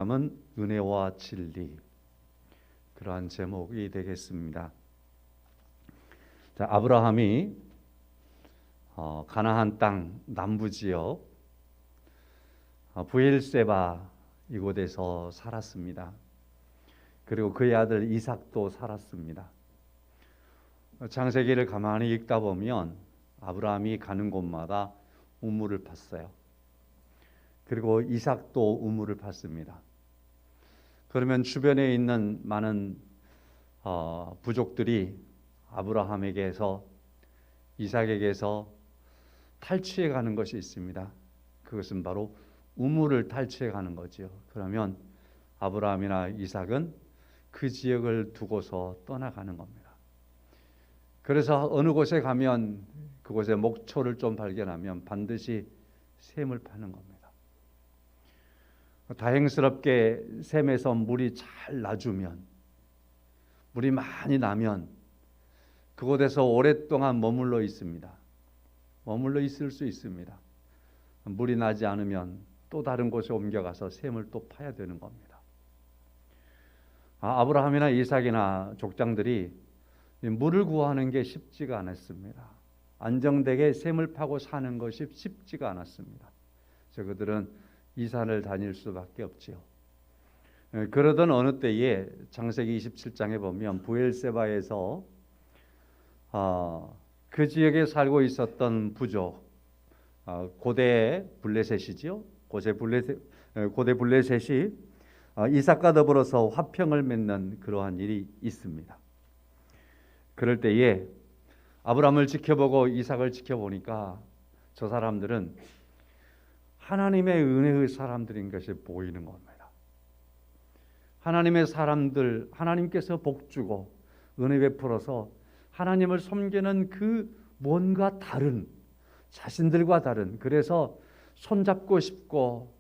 다음은 은혜와 진리, 그러한 제목이 되겠습니다. 자, 아브라함이 가나안 땅 남부 지역 브엘세바 이곳에서 살았습니다. 그리고 그의 아들 이삭도 살았습니다. 창세기를 가만히 읽다 보면 아브라함이 가는 곳마다 우물을 팠어요. 그리고 이삭도 우물을 팠습니다. 그러면 주변에 있는 많은 부족들이 아브라함에게서 이삭에게서 탈취해 가는 것이 있습니다. 그것은 바로 우물을 탈취해 가는 거지요. 그러면 아브라함이나 이삭은 그 지역을 두고서 떠나가는 겁니다. 그래서 어느 곳에 가면 그곳에 목초를 좀 발견하면 반드시 샘을 파는 겁니다. 다행스럽게 샘에서 물이 잘 나주면, 물이 많이 나면 그곳에서 오랫동안 머물러 있습니다. 머물러 있을 수 있습니다. 물이 나지 않으면 또 다른 곳에 옮겨가서 샘을 또 파야 되는 겁니다. 아브라함이나 이삭이나 족장들이 물을 구하는 게 쉽지가 않았습니다. 안정되게 샘을 파고 사는 것이 쉽지가 않았습니다. 그래서 그들은 이산을 다닐 수밖에 없지요. 그러던 어느 때에 창세기 27장에 보면 브엘세바에서 그 지역에 살고 있었던 부족, 고대 블레셋이지요. 고대 블레셋이 이삭과 더불어서 화평을 맺는 그러한 일이 있습니다. 그럴 때에 아브라함을 지켜보고 이삭을 지켜보니까 저 사람들은 하나님의 은혜의 사람들인 것이 보이는 겁니다. 하나님의 사람들, 하나님께서 복 주고 은혜 베풀어서 하나님을 섬기는 그 뭔가 다른, 자신들과 다른, 그래서 손잡고 싶고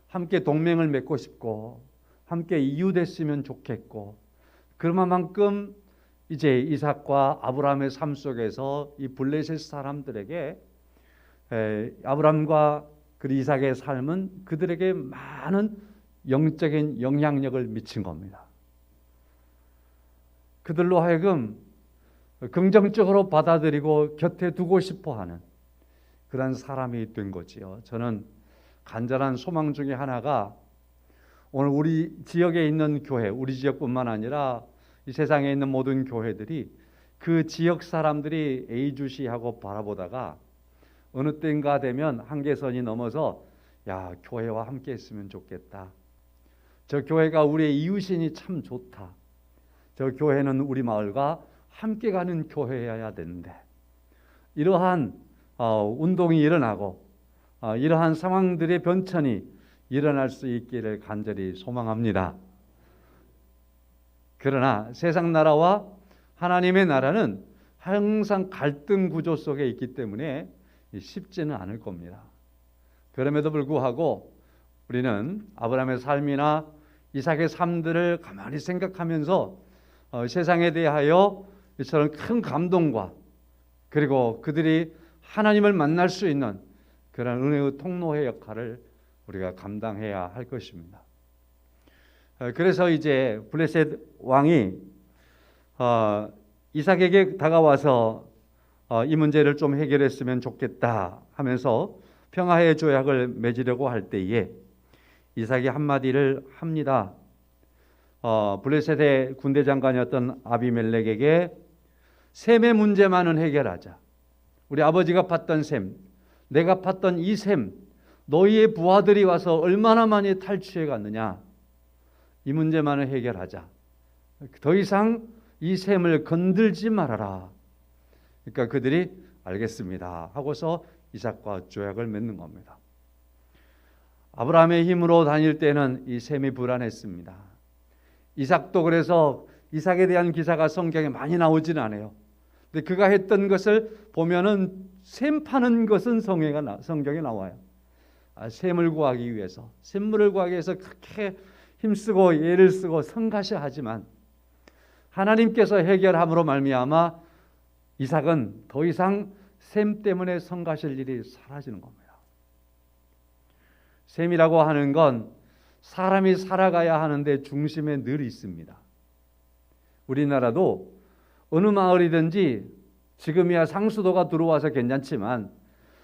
함께 동맹을 맺고 싶고 함께 이웃됐으면 좋겠고, 그만큼 이제 이삭과 아브라함의 삶 속에서 이 블레셋 사람들에게 아브라함과 그 이삭의 삶은 그들에게 많은 영적인 영향력을 미친 겁니다. 그들로 하여금 긍정적으로 받아들이고 곁에 두고 싶어하는 그런 사람이 된 거지요. 저는 간절한 소망 중에 하나가 오늘 우리 지역에 있는 교회, 우리 지역뿐만 아니라 이 세상에 있는 모든 교회들이 그 지역 사람들이 예의주시하고 바라보다가 어느 때인가 되면 한계선이 넘어서 야, 교회와 함께 했으면 좋겠다. 저 교회가 우리의 이웃이니 참 좋다. 저 교회는 우리 마을과 함께 가는 교회여야 되는데, 이러한 운동이 일어나고 이러한 상황들의 변천이 일어날 수 있기를 간절히 소망합니다. 그러나 세상 나라와 하나님의 나라는 항상 갈등 구조 속에 있기 때문에 쉽지는 않을 겁니다. 그럼에도 불구하고 우리는 아브라함의 삶이나 이삭의 삶들을 가만히 생각하면서 세상에 대하여 이처럼 큰 감동과 그리고 그들이 하나님을 만날 수 있는 그런 은혜의 통로의 역할을 우리가 감당해야 할 것입니다. 그래서 이제 블레셋 왕이 이삭에게 다가와서 이 문제를 좀 해결했으면 좋겠다 하면서 평화의 조약을 맺으려고 할 때에 이삭이 한마디를 합니다. 블레셋의 군대 장관이었던 아비멜렉에게 셈의 문제만은 해결하자. 우리 아버지가 팠던 셈, 내가 팠던 이 셈, 너희의 부하들이 와서 얼마나 많이 탈취해 갔느냐. 이 문제만을 해결하자. 더 이상 이 셈을 건들지 말아라. 그러니까 그들이 알겠습니다 하고서 이삭과 조약을 맺는 겁니다. 아브라함의 힘으로 다닐 때는 이 셈이 불안했습니다. 이삭도 그래서 이삭에 대한 기사가 성경에 많이 나오지는 않아요. 근데 그가 했던 것을 보면은 셈 파는 것은 성경에 나와요. 셈을 구하기 위해서, 샘물을 구하기 위해서 그렇게 힘쓰고 애를 쓰고 성가셔하지만 하나님께서 해결함으로 말미암아 이삭은 더 이상 셈 때문에 성가실 일이 사라지는 겁니다. 셈이라고 하는 건 사람이 살아가야 하는데 중심에 늘 있습니다. 우리나라도 어느 마을이든지 지금이야 상수도가 들어와서 괜찮지만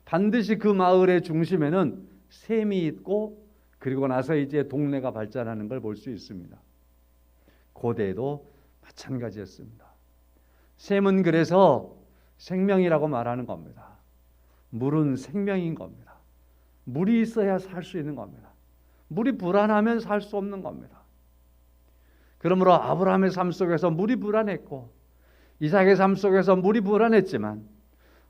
반드시 그 마을의 중심에는 샘이 있고 그리고 나서 이제 동네가 발전하는 걸 볼 수 있습니다. 고대에도 마찬가지였습니다. 샘은 그래서 생명이라고 말하는 겁니다. 물은 생명인 겁니다. 물이 있어야 살 수 있는 겁니다. 물이 불안하면 살 수 없는 겁니다. 그러므로 아브라함의 삶 속에서 물이 불안했고 이삭의 삶 속에서 물이 불안했지만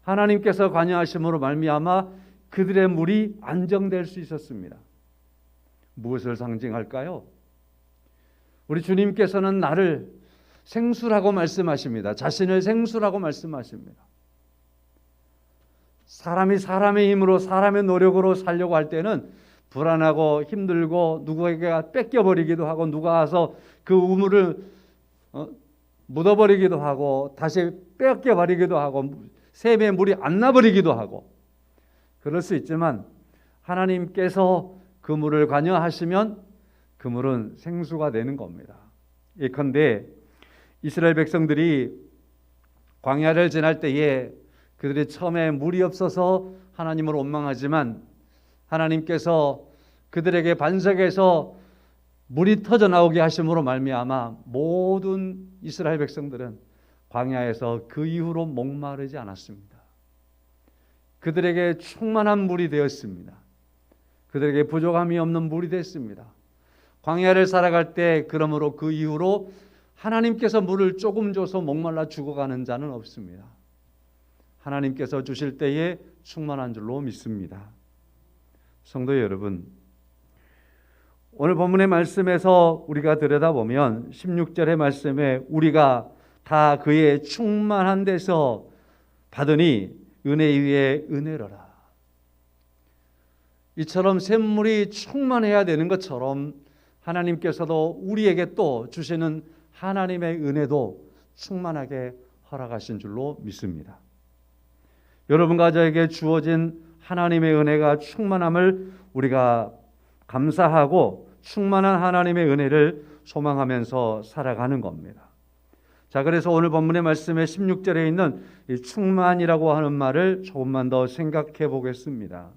하나님께서 관여하심으로 말미암아 그들의 물이 안정될 수 있었습니다. 무엇을 상징할까요? 우리 주님께서는 나를 생수라고 말씀하십니다. 자신을 생수라고 말씀하십니다. 사람이 사람의 힘으로 사람의 노력으로 살려고 할 때는 불안하고 힘들고 누구에게 뺏겨버리기도 하고 누가 와서 그 우물을 묻어버리기도 하고 다시 뺏겨버리기도 하고 샘에 물이 안 나버리기도 하고 그럴 수 있지만 하나님께서 그 물을 관여하시면 그 물은 생수가 되는 겁니다. 예컨대 이스라엘 백성들이 광야를 지날 때에 그들이 처음에 물이 없어서 하나님을 원망하지만 하나님께서 그들에게 반석에서 물이 터져 나오게 하심으로 말미암아 모든 이스라엘 백성들은 광야에서 그 이후로 목마르지 않았습니다. 그들에게 충만한 물이 되었습니다. 그들에게 부족함이 없는 물이 됐습니다. 광야를 살아갈 때 그러므로 그 이후로 하나님께서 물을 조금 줘서 목말라 죽어가는 자는 없습니다. 하나님께서 주실 때에 충만한 줄로 믿습니다. 성도 여러분, 오늘 본문의 말씀에서 우리가 들여다보면 16절의 말씀에 우리가 다 그의 충만한 데서 받으니 은혜 위에 은혜로라. 이처럼 샘물이 충만해야 되는 것처럼 하나님께서도 우리에게 또 주시는 하나님의 은혜도 충만하게 허락하신 줄로 믿습니다. 여러분과 저에게 주어진 하나님의 은혜가 충만함을 우리가 감사하고 충만한 하나님의 은혜를 소망하면서 살아가는 겁니다. 자, 그래서 오늘 본문의 말씀에 16절에 있는 이 충만이라고 하는 말을 조금만 더 생각해 보겠습니다.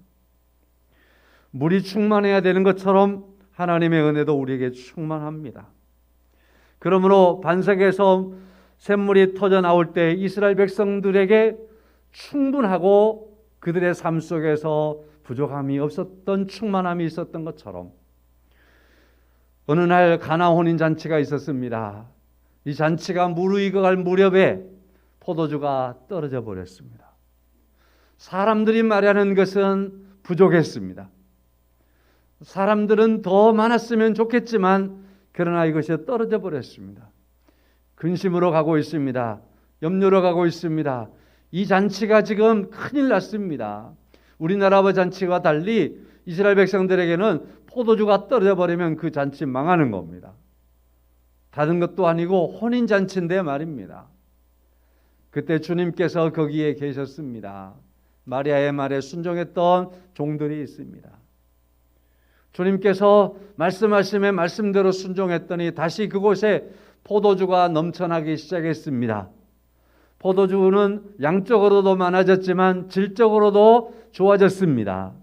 물이 충만해야 되는 것처럼 하나님의 은혜도 우리에게 충만합니다. 그러므로 반석에서 샘물이 터져 나올 때 이스라엘 백성들에게 충분하고 그들의 삶 속에서 부족함이 없었던 충만함이 있었던 것처럼 어느 날 가나 혼인잔치가 있었습니다. 이 잔치가 무르익어갈 무렵에 포도주가 떨어져 버렸습니다. 사람들이 말하는 것은 부족했습니다. 사람들은 더 많았으면 좋겠지만 그러나 이것이 떨어져 버렸습니다. 근심으로 가고 있습니다. 염려로 가고 있습니다. 이 잔치가 지금 큰일 났습니다. 우리나라와 잔치와 달리 이스라엘 백성들에게는 포도주가 떨어져 버리면 그 잔치 망하는 겁니다. 다른 것도 아니고 혼인잔치인데 말입니다. 그때 주님께서 거기에 계셨습니다. 마리아의 말에 순종했던 종들이 있습니다. 주님께서 말씀하심에 말씀대로 순종했더니 다시 그곳에 포도주가 넘쳐나기 시작했습니다. 포도주는 양적으로도 많아졌지만 질적으로도 좋아졌습니다.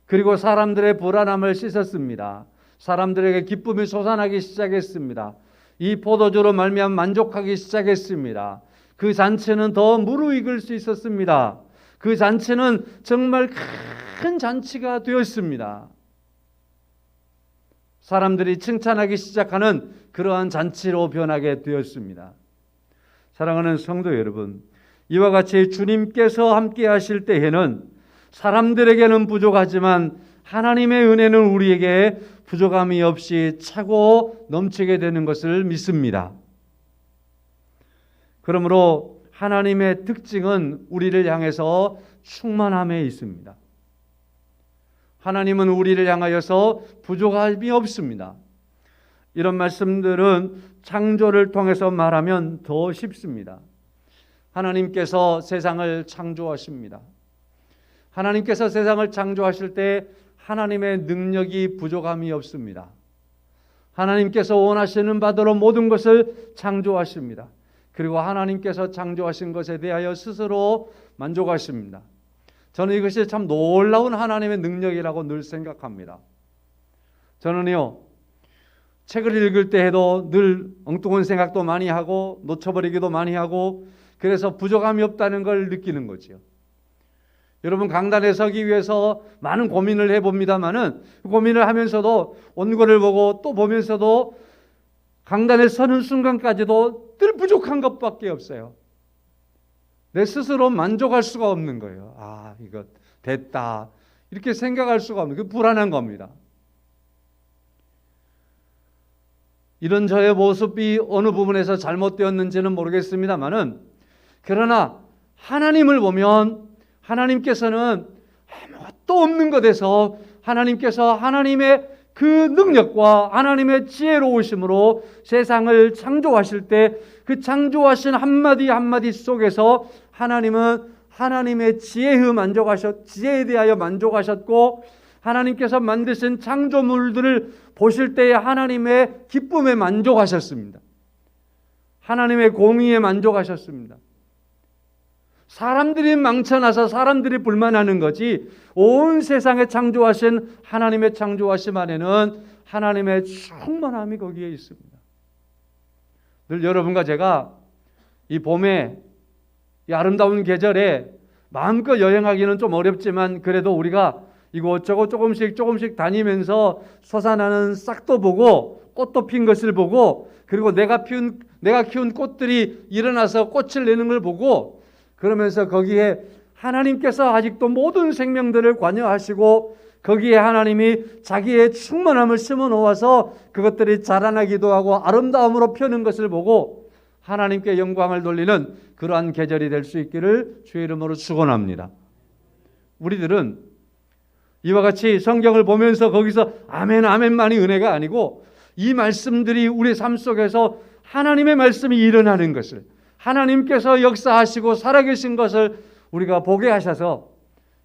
그리고 사람들의 불안함을 씻었습니다. 사람들에게 기쁨이 솟아나기 시작했습니다. 이 포도주로 말미암아 만족하기 시작했습니다. 그 잔치는 더 무르익을 수 있었습니다. 그 잔치는 정말 큰 잔치가 되었습니다. 사람들이 칭찬하기 시작하는 그러한 잔치로 변하게 되었습니다. 사랑하는 성도 여러분, 이와 같이 주님께서 함께 하실 때에는 사람들에게는 부족하지만 하나님의 은혜는 우리에게 부족함이 없이 차고 넘치게 되는 것을 믿습니다. 그러므로 하나님의 특징은 우리를 향해서 충만함에 있습니다. 하나님은 우리를 향하여서 부족함이 없습니다. 이런 말씀들은 창조를 통해서 말하면 더 쉽습니다. 하나님께서 세상을 창조하십니다. 하나님께서 세상을 창조하실 때 하나님의 능력이 부족함이 없습니다. 하나님께서 원하시는 바대로 모든 것을 창조하십니다. 그리고 하나님께서 창조하신 것에 대하여 스스로 만족하십니다. 저는 이것이 참 놀라운 하나님의 능력이라고 늘 생각합니다. 저는요, 책을 읽을 때 해도 늘 엉뚱한 생각도 많이 하고 놓쳐버리기도 많이 하고 그래서 부족함이 없다는 걸 느끼는 거지요. 여러분, 강단에 서기 위해서 많은 고민을 해봅니다마는 고민을 하면서도 원고를 보고 또 보면서도 강단에 서는 순간까지도 늘 부족한 것밖에 없어요. 내 스스로 만족할 수가 없는 거예요. 아, 이거 됐다. 이렇게 생각할 수가 없는, 그 불안한 겁니다. 이런 저의 모습이 어느 부분에서 잘못되었는지는 모르겠습니다만은 그러나 하나님을 보면 하나님께서는 아무것도 없는 것에서 하나님께서 하나님의 그 능력과 하나님의 지혜로우심으로 세상을 창조하실 때 그 창조하신 한마디 한마디 속에서 하나님은 하나님의 지혜에 대하여 만족하셨고 하나님께서 만드신 창조물들을 보실 때에 하나님의 기쁨에 만족하셨습니다. 하나님의 공의에 만족하셨습니다. 사람들이 망쳐나서 사람들이 불만하는 거지 온 세상에 창조하신 하나님의 창조하심 안에는 하나님의 충만함이 거기에 있습니다. 늘 여러분과 제가 이 봄에 이 아름다운 계절에 마음껏 여행하기는 좀 어렵지만 그래도 우리가 이곳저곳 조금씩 다니면서 솟아나는 싹도 보고 꽃도 핀 것을 보고 그리고 내가 키운 꽃들이 일어나서 꽃을 내는 걸 보고 그러면서 거기에 하나님께서 아직도 모든 생명들을 관여하시고 거기에 하나님이 자기의 충만함을 심어 놓아서 그것들이 자라나기도 하고 아름다움으로 펴는 것을 보고 하나님께 영광을 돌리는 그러한 계절이 될 수 있기를 주의 이름으로 축원합니다. 우리들은 이와 같이 성경을 보면서 거기서 아멘 아멘만이 은혜가 아니고 이 말씀들이 우리 삶 속에서 하나님의 말씀이 일어나는 것을 하나님께서 역사하시고 살아계신 것을 우리가 보게 하셔서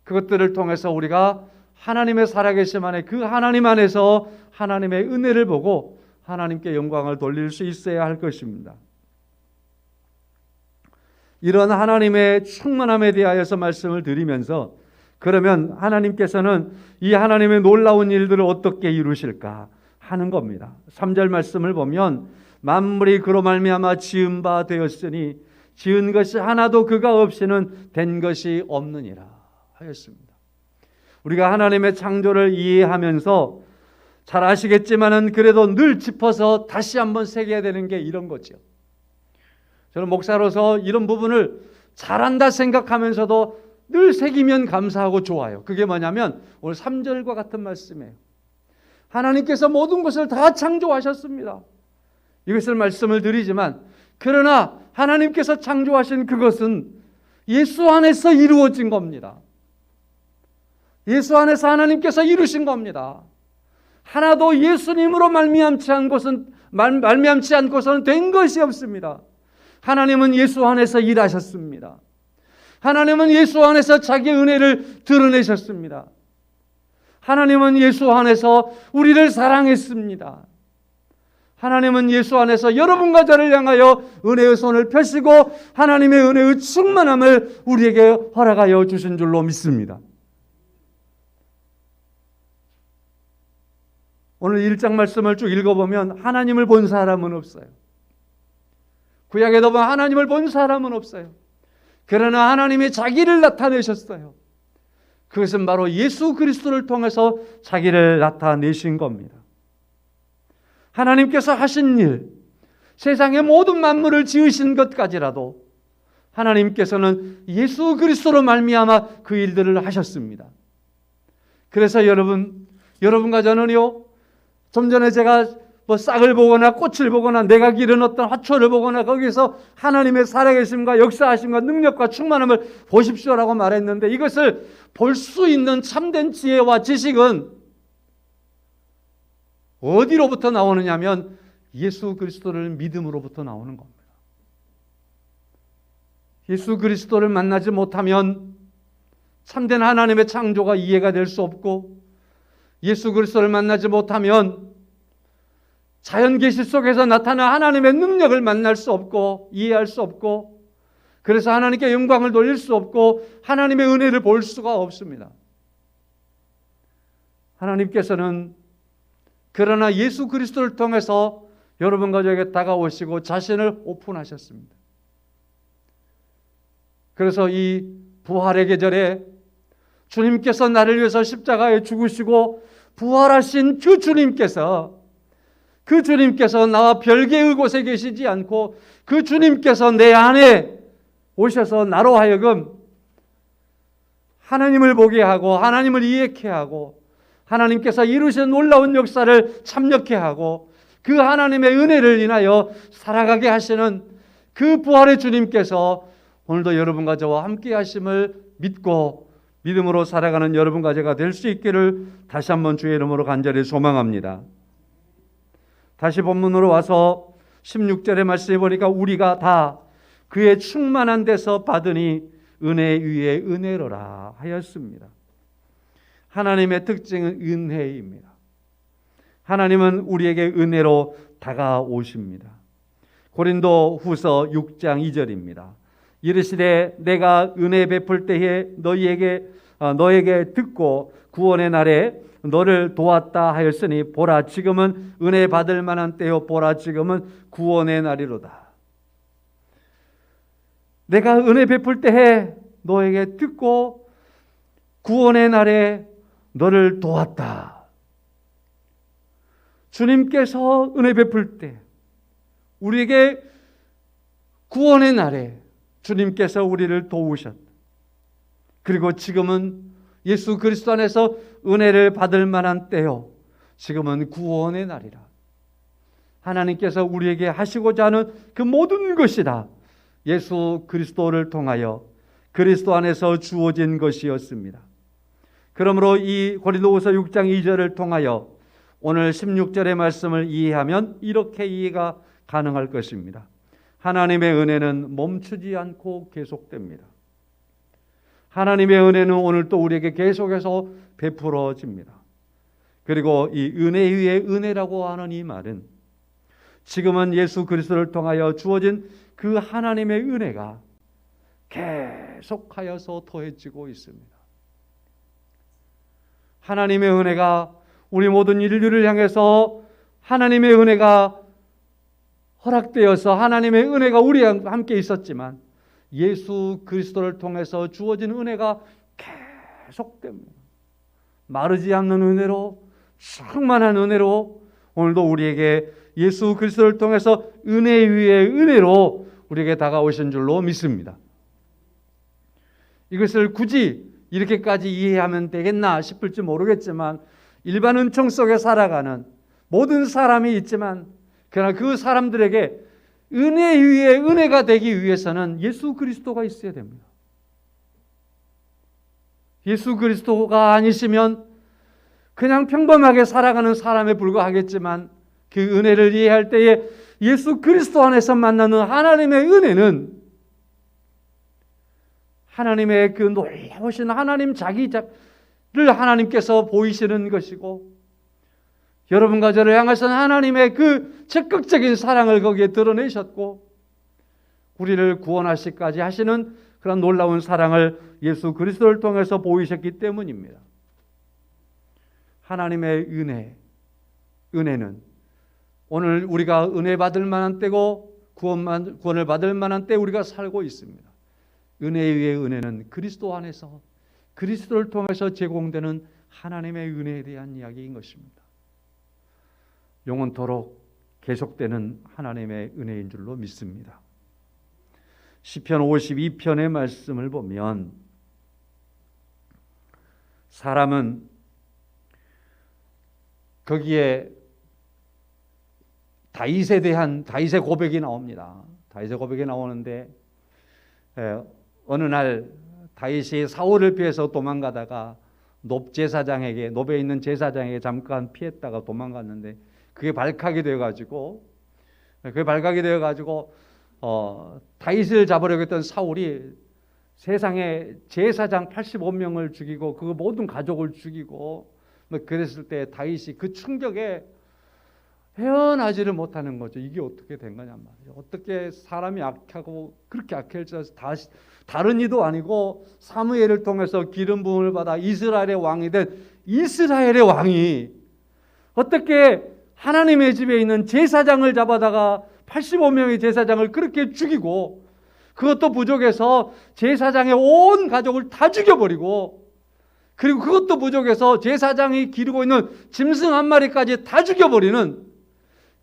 그것들을 통해서 우리가 하나님의 살아계심 안에 그 하나님 안에서 하나님의 은혜를 보고 하나님께 영광을 돌릴 수 있어야 할 것입니다. 이런 하나님의 충만함에 대하여서 말씀을 드리면서 그러면 하나님께서는 이 하나님의 놀라운 일들을 어떻게 이루실까 하는 겁니다. 3절 말씀을 보면 만물이 그로 말미암아 지은 바 되었으니 지은 것이 하나도 그가 없이는 된 것이 없느니라 하였습니다. 우리가 하나님의 창조를 이해하면서 잘 아시겠지만은 그래도 늘 짚어서 다시 한번 새겨야 되는 게 이런 거죠. 저는 목사로서 이런 부분을 잘한다 생각하면서도 늘 새기면 감사하고 좋아요. 그게 뭐냐면 오늘 3절과 같은 말씀이에요. 하나님께서 모든 것을 다 창조하셨습니다. 이것을 말씀을 드리지만 그러나 하나님께서 창조하신 그것은 예수 안에서 이루어진 겁니다. 예수 안에서 하나님께서 이루신 겁니다. 하나도 예수님으로 말미암지 않고서는 된 것이 없습니다. 하나님은 예수 안에서 일하셨습니다. 하나님은 예수 안에서 자기의 은혜를 드러내셨습니다. 하나님은 예수 안에서 우리를 사랑했습니다. 하나님은 예수 안에서 여러분과 저를 향하여 은혜의 손을 펴시고 하나님의 은혜의 충만함을 우리에게 허락하여 주신 줄로 믿습니다. 오늘 1장 말씀을 쭉 읽어보면 하나님을 본 사람은 없어요. 구약에도 보면 하나님을 본 사람은 없어요. 그러나 하나님이 자기를 나타내셨어요. 그것은 바로 예수 그리스도를 통해서 자기를 나타내신 겁니다. 하나님께서 하신 일, 세상의 모든 만물을 지으신 것까지라도 하나님께서는 예수 그리스도로 말미암아 그 일들을 하셨습니다. 그래서 여러분과 저는요, 좀 전에 제가 싹을 보거나 꽃을 보거나 내가 기른 어떤 화초를 보거나 거기서 하나님의 살아계심과 역사하심과 능력과 충만함을 보십시오라고 말했는데 이것을 볼 수 있는 참된 지혜와 지식은 어디로부터 나오느냐면 예수 그리스도를 믿음으로부터 나오는 겁니다. 예수 그리스도를 만나지 못하면 참된 하나님의 창조가 이해가 될 수 없고 예수 그리스도를 만나지 못하면 자연 계시 속에서 나타난 하나님의 능력을 만날 수 없고 이해할 수 없고, 그래서 하나님께 영광을 돌릴 수 없고 하나님의 은혜를 볼 수가 없습니다. 하나님께서는 그러나 예수 그리스도를 통해서 여러분 가족에게 다가오시고 자신을 오픈하셨습니다. 그래서 이 부활의 계절에 주님께서 나를 위해서 십자가에 죽으시고 부활하신 그 주님께서 나와 별개의 곳에 계시지 않고 그 주님께서 내 안에 오셔서 나로 하여금 하나님을 보게 하고 하나님을 이해케 하고 하나님께서 이루신 놀라운 역사를 참여케 하고 그 하나님의 은혜를 인하여 살아가게 하시는 그 부활의 주님께서 오늘도 여러분과 저와 함께 하심을 믿고 믿음으로 살아가는 여러분과 제가 될 수 있기를 다시 한번 주의 이름으로 간절히 소망합니다. 다시 본문으로 와서 16절의 말씀에 보니까 우리가 다 그의 충만한 데서 받으니 은혜 위에 은혜로라 하였습니다. 하나님의 특징은 은혜입니다. 하나님은 우리에게 은혜로 다가오십니다. 고린도 후서 6장 2절입니다. 이르시되 내가 은혜 베풀 때에 너에게 듣고 구원의 날에 너를 도왔다 하였으니 보라 지금은 은혜 받을 만한 때요 보라 지금은 구원의 날이로다. 내가 은혜 베풀 때에 너에게 듣고 구원의 날에 너를 도왔다. 주님께서 은혜 베풀 때 우리에게 구원의 날에 주님께서 우리를 도우셨다. 그리고 지금은 예수 그리스도 안에서 은혜를 받을 만한 때요 지금은 구원의 날이라. 하나님께서 우리에게 하시고자 하는 그 모든 것이 다 예수 그리스도를 통하여 그리스도 안에서 주어진 것이었습니다. 그러므로 이 고린도후서 6장 2절을 통하여 오늘 16절의 말씀을 이해하면 이렇게 이해가 가능할 것입니다. 하나님의 은혜는 멈추지 않고 계속됩니다. 하나님의 은혜는 오늘 또 우리에게 계속해서 베풀어집니다. 그리고 이 은혜 위에 은혜라고 하는 이 말은 지금은 예수 그리스도를 통하여 주어진 그 하나님의 은혜가 계속하여서 더해지고 있습니다. 하나님의 은혜가 우리 모든 인류를 향해서 하나님의 은혜가 허락되어서 하나님의 은혜가 우리와 함께 있었지만 예수 그리스도를 통해서 주어진 은혜가 계속됩니다. 마르지 않는 은혜로 충만한 은혜로 오늘도 우리에게 예수 그리스도를 통해서 은혜 위에 은혜로 우리에게 다가오신 줄로 믿습니다. 이것을 굳이 이렇게까지 이해하면 되겠나 싶을지 모르겠지만 일반 은총 속에 살아가는 모든 사람이 있지만 그러나 그 사람들에게 은혜 위에 은혜가 되기 위해서는 예수 그리스도가 있어야 됩니다. 예수 그리스도가 아니시면 그냥 평범하게 살아가는 사람에 불과하겠지만 그 은혜를 이해할 때에 예수 그리스도 안에서 만나는 하나님의 은혜는 하나님의 그 놀라우신 하나님 자기를 하나님께서 보이시는 것이고 여러분과 저를 향하신 하나님의 그 적극적인 사랑을 거기에 드러내셨고 우리를 구원하시기까지 하시는 그런 놀라운 사랑을 예수 그리스도를 통해서 보이셨기 때문입니다. 하나님의 은혜는 오늘 우리가 은혜 받을 만한 때고 구원을 받을 만한 때 우리가 살고 있습니다. 은혜 위의 은혜는 그리스도 안에서 그리스도를 통해서 제공되는 하나님의 은혜에 대한 이야기인 것입니다. 영원토록 계속되는 하나님의 은혜인 줄로 믿습니다. 시편 52편의 말씀을 보면 사람은 거기에 다윗에 대한 다윗의 고백이 나옵니다. 다윗의 고백이 나오는데 어느 날 다윗이 사울을 피해서 도망가다가 노베에 있는 제사장에게 잠깐 피했다가 도망갔는데 그게 발각이 되어가지고 다윗을 잡으려고 했던 사울이 세상에 제사장 85명을 죽이고 그 모든 가족을 죽이고 뭐 그랬을 때 다윗이 그 충격에 헤어나지를 못하는 거죠. 이게 어떻게 된 거냔 말이에요. 어떻게 사람이 악하고 그렇게 악해져서 다른 이도 아니고 사무엘을 통해서 기름 부음을 받아 이스라엘의 왕이 된 이스라엘의 왕이 어떻게 하나님의 집에 있는 제사장을 잡아다가 85명의 제사장을 그렇게 죽이고 그것도 부족해서 제사장의 온 가족을 다 죽여버리고 그리고 그것도 부족해서 제사장이 기르고 있는 짐승 한 마리까지 다 죽여버리는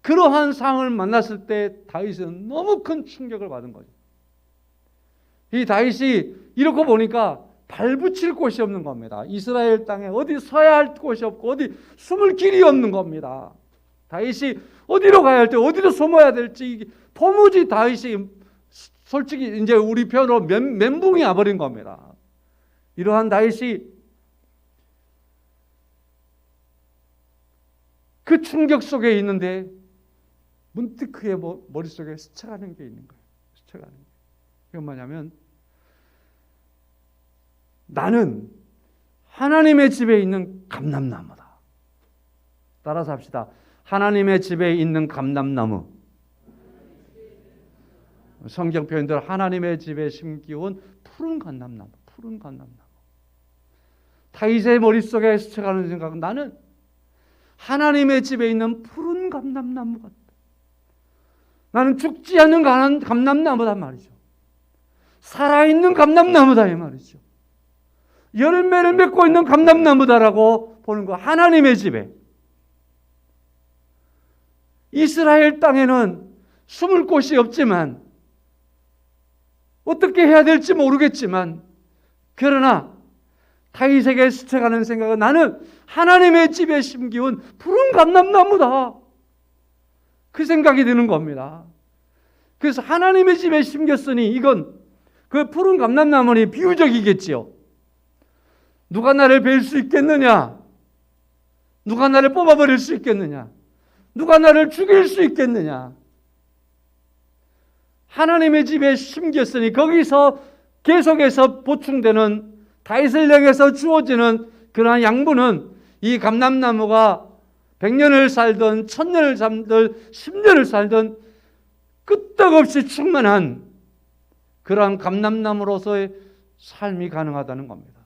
그러한 상황을 만났을 때 다윗은 너무 큰 충격을 받은 거죠. 이 다윗이 이렇게 보니까 발붙일 곳이 없는 겁니다. 이스라엘 땅에 어디 서야 할 곳이 없고 어디 숨을 길이 없는 겁니다. 다윗이 어디로 가야 할지 어디로 숨어야 될지 도무지 다윗이 솔직히 이제 우리 표현으로 멘붕이 와버린 겁니다. 이러한 다윗이 그 충격 속에 있는데 문득 그의 머릿속에 스쳐가는 게 있는 거예요. 스쳐가는 게. 그게 뭐냐면 나는 하나님의 집에 있는 감람나무다. 따라서 합시다. 하나님의 집에 있는 감람나무. 성경 표현대로 하나님의 집에 심기운 푸른 감람나무. 푸른 감람나무. 다윗의 머릿속에 스쳐가는 생각은 나는 하나님의 집에 있는 푸른 감람나무 같다. 나는 죽지 않는 감람나무다 말이죠. 살아있는 감람나무다 이 말이죠. 열매를 맺고 있는 감람나무다라고 보는 거. 하나님의 집에. 이스라엘 땅에는 숨을 곳이 없지만 어떻게 해야 될지 모르겠지만 그러나 다윗에게 스쳐가는 생각은 나는 하나님의 집에 심기운 푸른 감람나무다. 그 생각이 드는 겁니다. 그래서 하나님의 집에 심겼으니 이건 그 푸른 감람나무니 비유적이겠지요. 누가 나를 벨 수 있겠느냐? 누가 나를 뽑아버릴 수 있겠느냐? 누가 나를 죽일 수 있겠느냐? 하나님의 집에 심겼으니 거기서 계속해서 보충되는 다윗을 향해서 주어지는 그러한 양분은 이 감람나무가 100년을 살든 1000년을 살든 10년을 살든 끄떡없이 충만한 그러한 감람나무로서의 삶이 가능하다는 겁니다.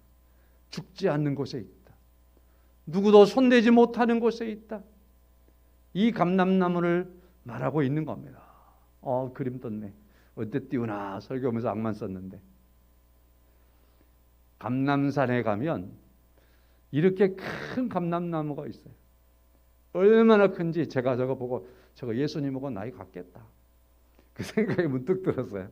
죽지 않는 곳에 있다. 누구도 손대지 못하는 곳에 있다. 이 감람나무를 말하고 있는 겁니다. 그림 떴네. 어때 띄우나 설교하면서 악만 썼는데. 감람산에 가면 이렇게 큰 감람나무가 있어요. 얼마나 큰지 제가 저거 보고 저거 예수님하고 나이 같겠다. 그 생각이 문득 들었어요.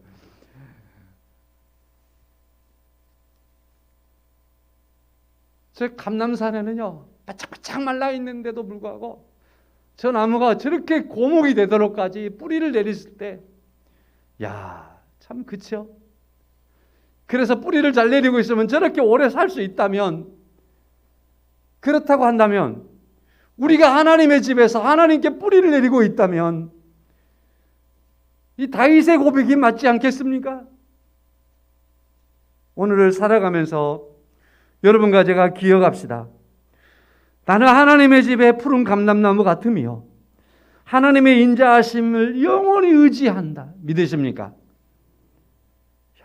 저 감람산에는요 바짝바짝 말라 있는데도 불구하고 저 나무가 저렇게 고목이 되도록까지 뿌리를 내렸을 때, 야, 참 그쵸? 그래서 뿌리를 잘 내리고 있으면 저렇게 오래 살 수 있다면, 그렇다고 한다면 우리가 하나님의 집에서 하나님께 뿌리를 내리고 있다면 이 다윗의 고백이 맞지 않겠습니까? 오늘을 살아가면서 여러분과 제가 기억합시다. 나는 하나님의 집에 푸른 감람나무 같으며 하나님의 인자하심을 영원히 의지한다. 믿으십니까?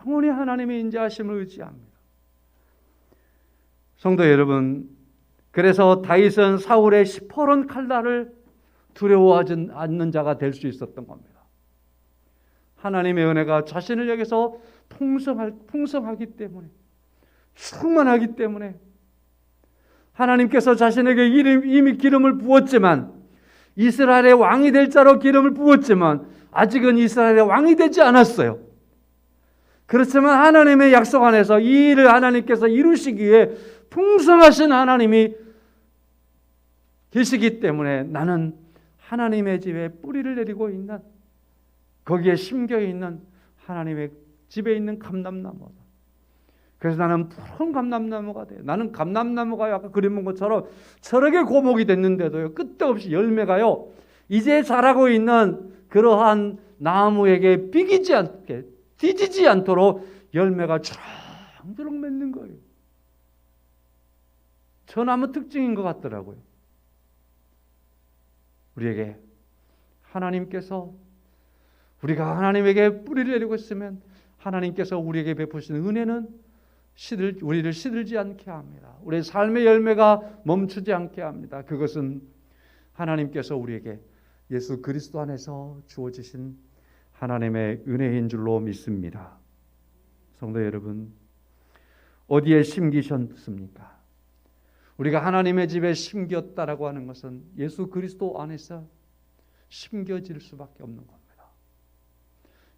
영원히 하나님의 인자하심을 의지합니다. 성도 여러분, 그래서 다윗은 사울의 시퍼런 칼날을 두려워하지 않는 자가 될 수 있었던 겁니다. 하나님의 은혜가 자신을 향해서 풍성하기 때문에, 충만하기 때문에 하나님께서 자신에게 이미 기름을 부었지만, 이스라엘의 왕이 될 자로 기름을 부었지만 아직은 이스라엘의 왕이 되지 않았어요. 그렇지만 하나님의 약속 안에서 이 일을 하나님께서 이루시기 위해 풍성하신 하나님이 계시기 때문에 나는 하나님의 집에 뿌리를 내리고 있는, 거기에 심겨 있는 하나님의 집에 있는 감람나무다. 그래서 나는 푸른 감람나무가 돼. 나는 감람나무가 아까 그림 본 것처럼 저렇게 고목이 됐는데도요, 끝없이 열매가요 이제 자라고 있는 그러한 나무에게 비기지 않게, 뒤지지 않도록 열매가 주렁주렁 맺는 거예요. 전함의 특징인 것 같더라고요. 우리에게 하나님께서 우리가 하나님에게 뿌리를 내리고 있으면 하나님께서 우리에게 베푸시는 은혜는 우리를 시들지 않게 합니다. 우리의 삶의 열매가 멈추지 않게 합니다. 그것은 하나님께서 우리에게 예수 그리스도 안에서 주어지신 하나님의 은혜인 줄로 믿습니다. 성도 여러분, 어디에 심기셨습니까? 우리가 하나님의 집에 심겼다라고 하는 것은 예수 그리스도 안에서 심겨질 수밖에 없는 겁니다.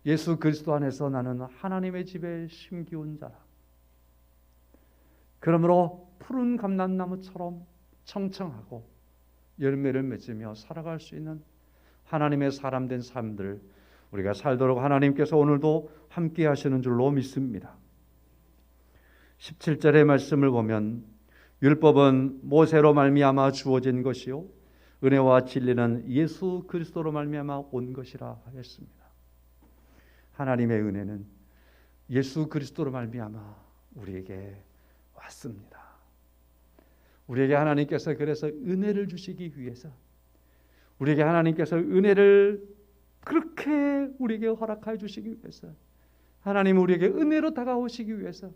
예수 그리스도 안에서 나는 하나님의 집에 심기운 자라. 그러므로 푸른 감람나무처럼 청청하고 열매를 맺으며 살아갈 수 있는 하나님의 사람 된 삶들 우리가 살도록 하나님께서 오늘도 함께 하시는 줄로 믿습니다. 17절의 말씀을 보면 율법은 모세로 말미암아 주어진 것이요 은혜와 진리는 예수 그리스도로 말미암아 온 것이라 하였습니다. 하나님의 은혜는 예수 그리스도로 말미암아 우리에게 왔습니다. 우리에게 하나님께서 그래서 은혜를 주시기 위해서 우리에게 하나님께서 은혜를 그렇게 우리에게 허락하여 주시기 위해서 하나님 우리에게 은혜로 다가오시기 위해서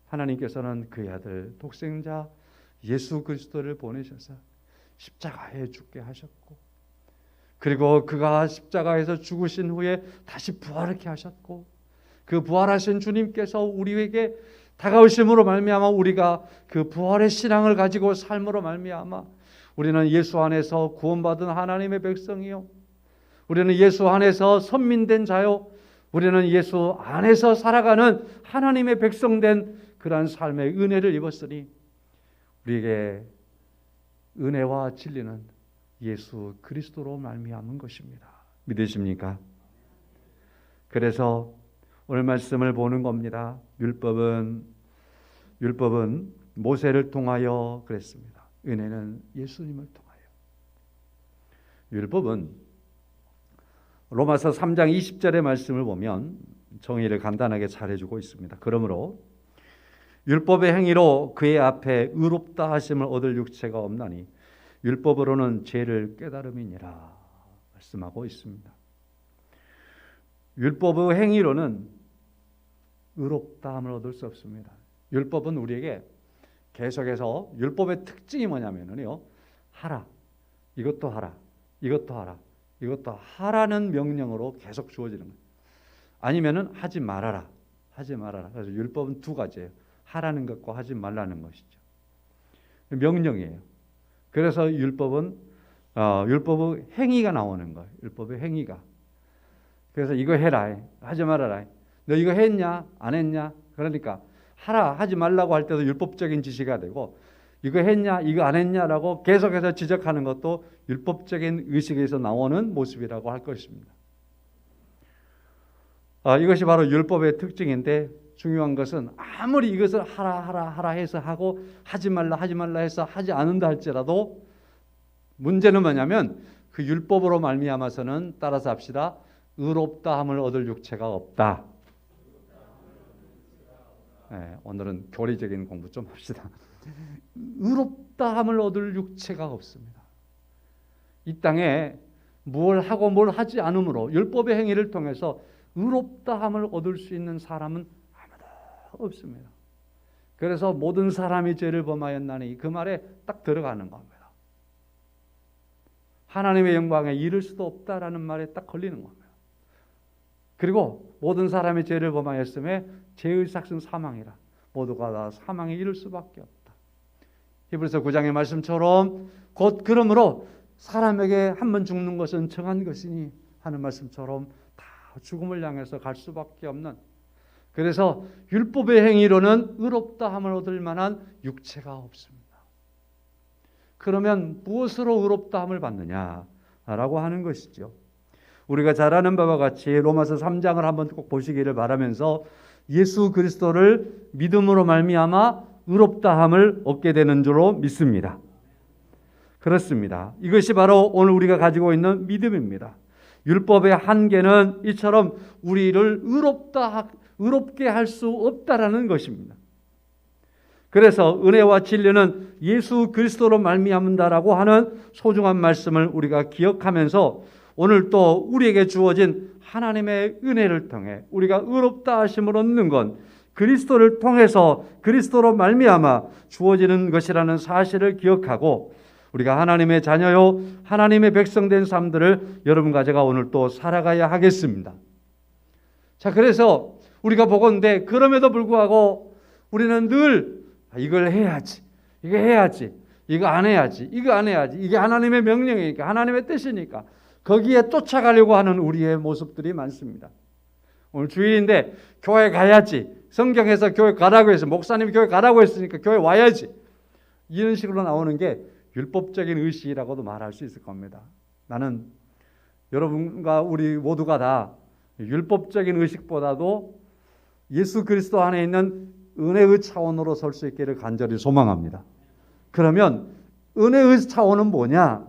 하나님께서는 그의 아들 독생자 예수 그리스도를 보내셔서 십자가에 죽게 하셨고 그리고 그가 십자가에서 죽으신 후에 다시 부활하게 하셨고 그 부활하신 주님께서 우리에게 다가오심으로 말미암아 우리가 그 부활의 신앙을 가지고 삶으로 말미암아 우리는 예수 안에서 구원받은 하나님의 백성이요 우리는 예수 안에서 선민된 자요 우리는 예수 안에서 살아가는 하나님의 백성된 그러한 삶의 은혜를 입었으니 우리에게 은혜와 진리는 예수 그리스도로 말미암은 것입니다. 믿으십니까? 그래서 오늘 말씀을 보는 겁니다. 율법은 모세를 통하여 그랬습니다. 은혜는 예수님을 통하여. 율법은 로마서 3장 20절의 말씀을 보면 정의를 간단하게 잘해주고 있습니다. 그러므로 율법의 행위로 그의 앞에 의롭다 하심을 얻을 육체가 없나니 율법으로는 죄를 깨달음이니라 말씀하고 있습니다. 율법의 행위로는 의롭다함을 얻을 수 없습니다. 율법은 우리에게 계속해서 율법의 특징이 뭐냐면요, 하라, 이것도 하라, 이것도 하라, 이것도 하라는 명령으로 계속 주어지는 거예요. 아니면은 하지 말아라, 하지 말아라. 그래서 율법은 두 가지예요. 하라는 것과 하지 말라는 것이죠. 명령이에요. 그래서 율법의 행위가 나오는 거예요. 율법의 행위가. 그래서 이거 해라, 하지 말아라. 너 이거 했냐? 안 했냐? 그러니까 하라, 하지 말라고 할 때도 율법적인 지시가 되고 이거 했냐? 이거 안 했냐라고 계속해서 지적하는 것도 율법적인 의식에서 나오는 모습이라고 할 것입니다. 이것이 바로 율법의 특징인데 중요한 것은 아무리 이것을 하라 해서 하고 하지 말라 해서 하지 않는다 할지라도 문제는 뭐냐면 그 율법으로 말미암아서는 따라서 합시다. 의롭다함을 얻을 육체가 없다. 네, 오늘은 교리적인 공부 좀 합시다. 의롭다함을 얻을 육체가 없습니다. 이 땅에 뭘 하고 뭘 하지 않으므로 율법의 행위를 통해서 의롭다함을 얻을 수 있는 사람은 아무도 없습니다. 그래서 모든 사람이 죄를 범하였나니 그 말에 딱 들어가는 겁니다. 하나님의 영광에 이를 수도 없다라는 말에 딱 걸리는 겁니다. 그리고 모든 사람이 죄를 범하였음에 죄의 삭은 사망이라 모두가 다 사망에 이를 수밖에 없다. 히브리서 9장의 말씀처럼 곧 그러므로 사람에게 한 번 죽는 것은 정한 것이니 하는 말씀처럼 다 죽음을 향해서 갈 수밖에 없는, 그래서 율법의 행위로는 의롭다함을 얻을 만한 육체가 없습니다. 그러면 무엇으로 의롭다함을 받느냐라고 하는 것이죠. 우리가 잘 아는 바와 같이 로마서 3장을 한번 꼭 보시기를 바라면서 예수 그리스도를 믿음으로 말미암아 의롭다함을 얻게 되는 줄로 믿습니다. 그렇습니다. 이것이 바로 오늘 우리가 가지고 있는 믿음입니다. 율법의 한계는 이처럼 우리를 의롭게 할 수 없다라는 것입니다. 그래서 은혜와 진리는 예수 그리스도로 말미암는다라고 하는 소중한 말씀을 우리가 기억하면서 오늘 또 우리에게 주어진 하나님의 은혜를 통해 우리가 의롭다 하심을 얻는 건 그리스도를 통해서 그리스도로 말미암아 주어지는 것이라는 사실을 기억하고 우리가 하나님의 자녀요 하나님의 백성된 삶들을 여러분과 제가 오늘 또 살아가야 하겠습니다. 자, 그래서 우리가 보건대 그럼에도 불구하고 우리는 늘 이걸 해야지, 이거 해야지, 이거 안 해야지, 이거 안 해야지, 이게 하나님의 명령이니까, 하나님의 뜻이니까 거기에 쫓아가려고 하는 우리의 모습들이 많습니다. 오늘 주일인데 교회 가야지, 성경에서 교회 가라고 해서 목사님이 교회 가라고 했으니까 교회 와야지, 이런 식으로 나오는 게 율법적인 의식이라고도 말할 수 있을 겁니다. 나는 여러분과 우리 모두가 다 율법적인 의식보다도 예수 그리스도 안에 있는 은혜의 차원으로 설 수 있기를 간절히 소망합니다. 그러면 은혜의 차원은 뭐냐?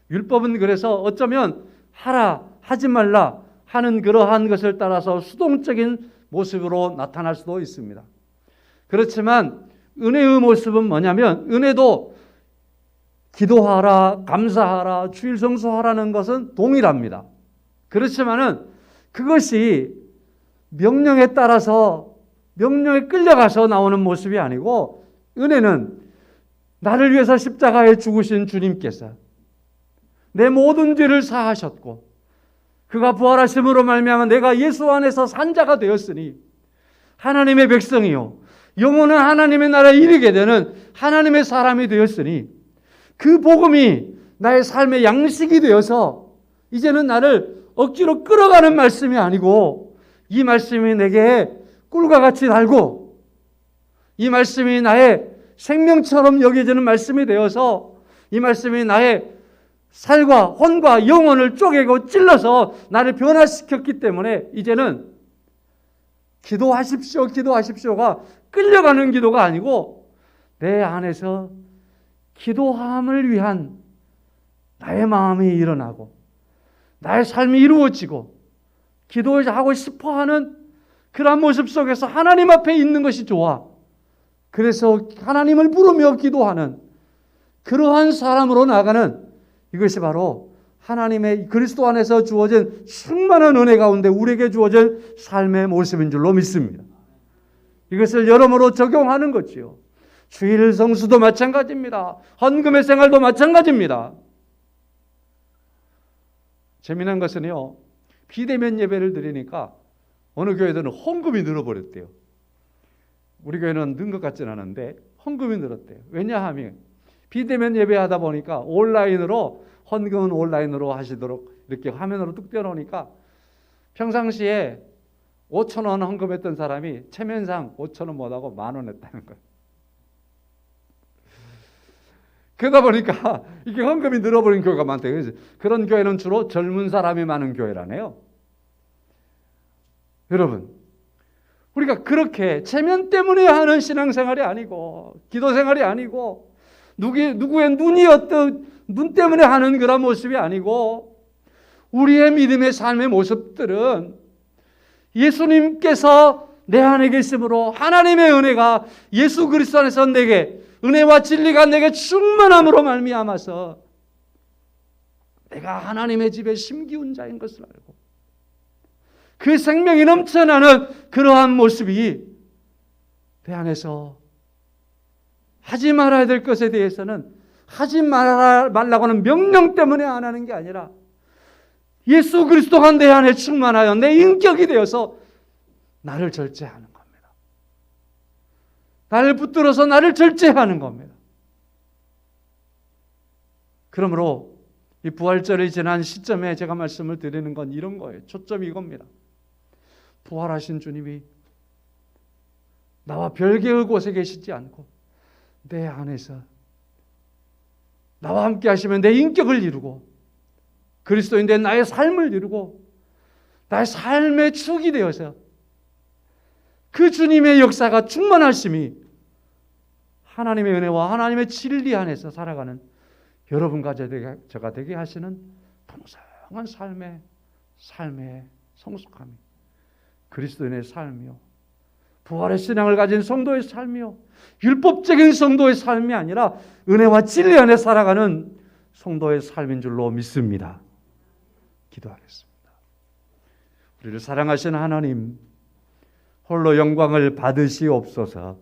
율법은 그래서 어쩌면 하라, 하지 말라 하는 그러한 것을 따라서 수동적인 모습으로 나타날 수도 있습니다. 그렇지만 은혜의 모습은 뭐냐면 은혜도 기도하라, 감사하라, 주일 성수하라는 것은 동일합니다. 그렇지만은 그것이 명령에 따라서 명령에 끌려가서 나오는 모습이 아니고 은혜는 나를 위해서 십자가에 죽으신 주님께서 내 모든 죄를 사하셨고 그가 부활하심으로 말미암아 내가 예수 안에서 산 자가 되었으니 하나님의 백성이요 영원한 하나님의 나라에 이르게 되는 하나님의 사람이 되었으니 그 복음이 나의 삶의 양식이 되어서 이제는 나를 억지로 끌어가는 말씀이 아니고 이 말씀이 내게 꿀과 같이 달고 이 말씀이 나의 생명처럼 여겨지는 말씀이 되어서 이 말씀이 나의 살과 혼과 영혼을 쪼개고 찔러서 나를 변화시켰기 때문에 이제는 기도하십시오, 기도하십시오가 끌려가는 기도가 아니고 내 안에서 기도함을 위한 나의 마음이 일어나고 나의 삶이 이루어지고 기도하고 싶어하는 그런 모습 속에서 하나님 앞에 있는 것이 좋아. 그래서 하나님을 부르며 기도하는 그러한 사람으로 나가는 이것이 바로 하나님의 그리스도 안에서 주어진 충만한 은혜 가운데 우리에게 주어진 삶의 모습인 줄로 믿습니다. 이것을 여러모로 적용하는 거지요. 주일 성수도 마찬가지입니다. 헌금의 생활도 마찬가지입니다. 재미난 것은요, 비대면 예배를 드리니까 어느 교회들은 헌금이 늘어버렸대요. 우리 교회는 는 것 같지는 않은데 헌금이 늘었대요. 왜냐하면 비대면 예배하다 보니까 온라인으로 헌금은 온라인으로 하시도록 이렇게 화면으로 뚝 떼어놓으니까 평상시에 5,000원 헌금했던 사람이 체면상 5,000원 못하고 10,000원 했다는 거예요. 그러다 보니까 이게 헌금이 늘어버린 교회가 많대요. 그래서 그런 교회는 주로 젊은 사람이 많은 교회라네요. 여러분, 우리가 그렇게 체면 때문에 하는 신앙생활이 아니고 기도생활이 아니고 누구의 눈 때문에 하는 그런 모습이 아니고 우리의 믿음의 삶의 모습들은 예수님께서 내 안에 계심으로 하나님의 은혜가 예수 그리스도 안에서 내게 은혜와 진리가 내게 충만함으로 말미암아서 내가 하나님의 집에 심기운 자인 것을 알고 그 생명이 넘쳐나는 그러한 모습이 내 안에서 하지 말아야 될 것에 대해서는 하지 말라고 하는 명령 때문에 안 하는 게 아니라 예수 그리스도가 내 안에 충만하여 내 인격이 되어서 나를 절제하는 겁니다. 나를 붙들어서 나를 절제하는 겁니다. 그러므로 이 부활절이 지난 시점에 제가 말씀을 드리는 건 이런 거예요. 초점이 이겁니다. 부활하신 주님이 나와 별개의 곳에 계시지 않고 내 안에서 나와 함께 하시면 내 인격을 이루고 그리스도인데 나의 삶을 이루고 나의 삶의 축이 되어서 그 주님의 역사가 충만하심이 하나님의 은혜와 하나님의 진리 안에서 살아가는 여러분과 제가 되게 하시는 풍성한 삶의 성숙함이 그리스도인의 삶이요 부활의 신앙을 가진 성도의 삶이요, 율법적인 성도의 삶이 아니라 은혜와 진리 안에 살아가는 성도의 삶인 줄로 믿습니다. 기도하겠습니다. 우리를 사랑하시는 하나님, 홀로 영광을 받으시옵소서.